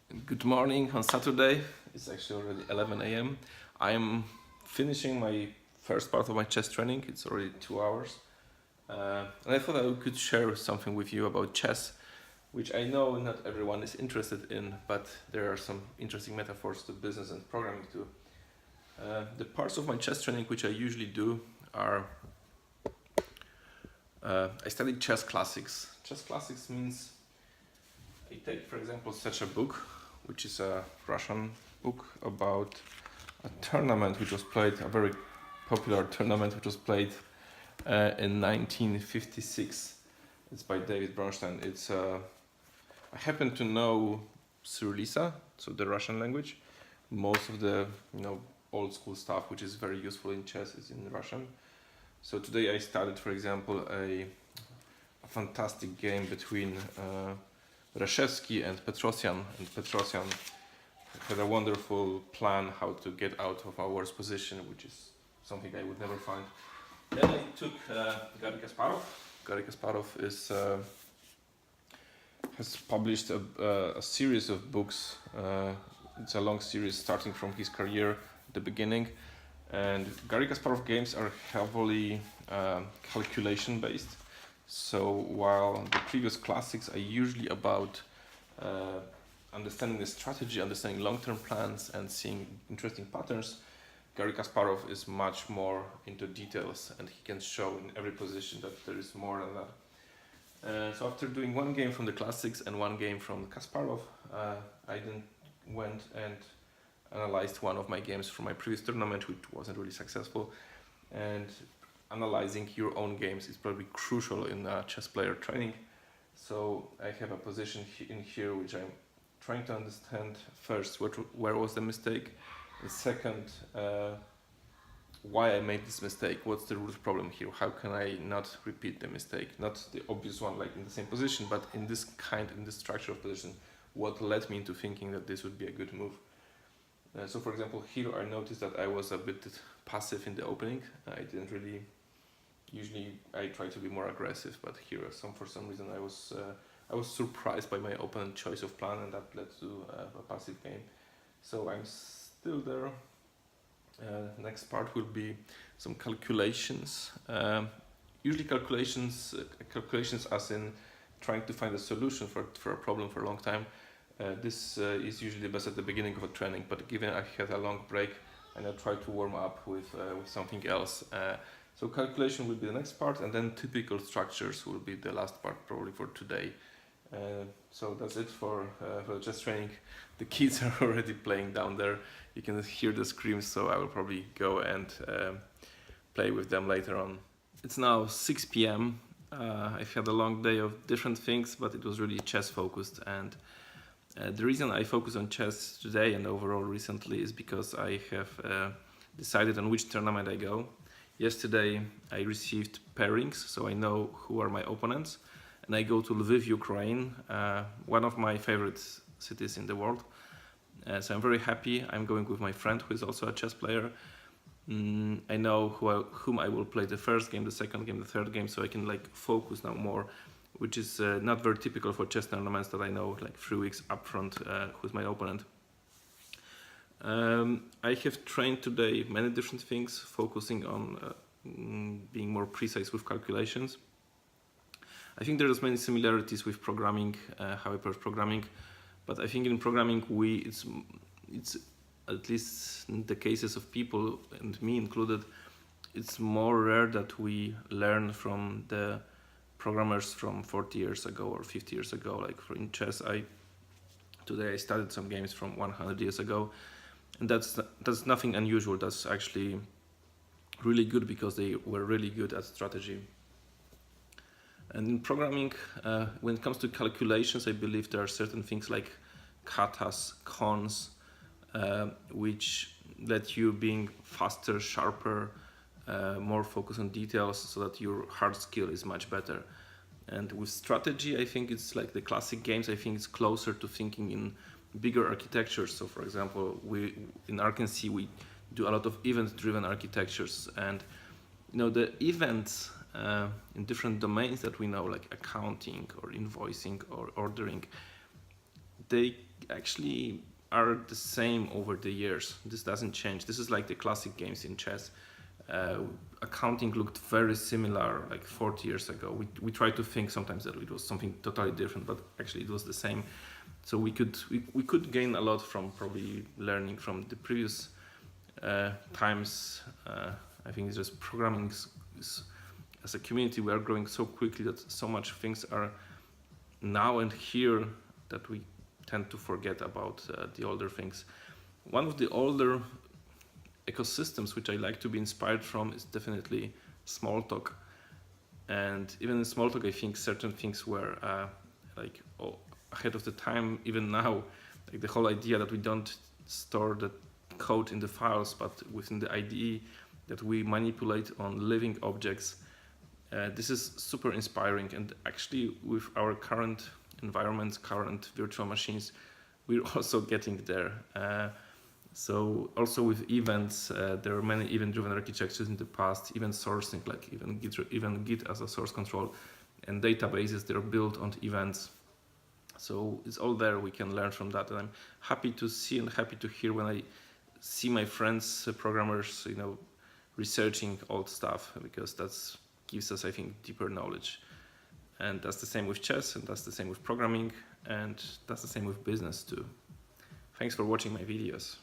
Good morning on Saturday. It's actually already 11 a.m. I'm finishing my first part of my chess training. It's already 2 hours. And I thought I could share something with you about chess, which I know not everyone is interested in, but there are some interesting metaphors to business and programming too. The parts of my chess training which I usually do are I study chess classics. Chess classics means I take, for example, such a book, which is a Russian book about a tournament which was played, a very popular tournament which was played in 1956. It's by David Bronstein. I happen to know Cyrillica, so the Russian language. Most of the old school stuff, which is very useful in chess, is in Russian. So today I studied, for example, a fantastic game between Reshevsky and Petrosyan. And Petrosyan had a wonderful plan how to get out of our worst position, which is something I would never find. Then I took Garry Kasparov. Garry Kasparov has published a series of books. It's a long series starting from his career at the beginning. And Garry Kasparov games are heavily calculation based. So while the previous classics are usually about understanding the strategy, understanding long-term plans, and seeing interesting patterns, Garry Kasparov is much more into details, and he can show in every position that there is more than that. So after doing one game from the classics and one game from Kasparov, I then went and analyzed one of my games from my previous tournament, which wasn't really successful. And analyzing your own games is probably crucial in chess player training. So I have a position in here which I'm trying to understand first where was the mistake, and second why I made this mistake, what's the root problem here, how can I not repeat the mistake, not the obvious one like in the same position, but in this structure of position, what led me into thinking that this would be a good move. So for example, here I noticed that I was a bit passive in the opening. I didn't really, usually I try to be more aggressive, but here for some reason I was surprised by my opponent's choice of plan, and that led to a passive game. So I'm still there. Next part will be some calculations. Usually calculations as in trying to find a solution for a problem for a long time. This is usually best at the beginning of a training, but given I had a long break, and I try to warm up with something else. So calculation will be the next part, and then typical structures will be the last part probably for today. So that's it for chess training. The kids are already playing down there. You can hear the screams, so I will probably go and play with them later on. It's now 6 p.m. I've had a long day of different things, but it was really chess focused, and the reason I focus on chess today and overall recently is because I have decided on which tournament I go. Yesterday I received pairings, so I know who are my opponents, and I go to Lviv, Ukraine, one of my favorite cities in the world. So I'm very happy. I'm going with my friend who is also a chess player. I know whom I will play the first game, the second game, the third game, so I can focus now more, which is not very typical for chess tournaments that I know 3 weeks upfront who's my opponent. I have trained today many different things, focusing on being more precise with calculations. I think there's many similarities with programming, how I approach programming, but I think in programming it's at least in the cases of people, and me included, it's more rare that we learn from the programmers from 40 years ago or 50 years ago. In chess, today I studied some games from 100 years ago, and that's nothing unusual. That's actually really good because they were really good at strategy. And in programming, when it comes to calculations, I believe there are certain things like katas, cons, which let you being faster, sharper, more focused on details, so that your hard skill is much better. And with strategy, I think it's like the classic games. I think it's closer to thinking in bigger architectures. So for example, in Arkency we do a lot of event-driven architectures, and the events in different domains that we know, like accounting or invoicing or ordering, they actually are the same over the years. This doesn't change. This is like the classic games in chess. Accounting looked very similar like 40 years ago. We tried to think sometimes that it was something totally different, but actually it was the same. So we could gain a lot from probably learning from the previous times. I think it's just programming as a community, we are growing so quickly that so much things are now and here that we tend to forget about the older things. One of the older ecosystems which I like to be inspired from is definitely Smalltalk. And even in Smalltalk, I think certain things were ahead of the time. Even now, like the whole idea that we don't store the code in the files, but within the IDE, that we manipulate on living objects. This is super inspiring, and actually with our current environments, current virtual machines, we're also getting there. So also with events, there are many event-driven architectures in the past, event sourcing, like even Git as a source control, and databases that are built on events. So it's all there, we can learn from that, and I'm happy to see and happy to hear when I see my friends, programmers, researching old stuff, because that's gives us, I think, deeper knowledge. And that's the same with chess, and that's the same with programming, and that's the same with business too. Thanks for watching my videos.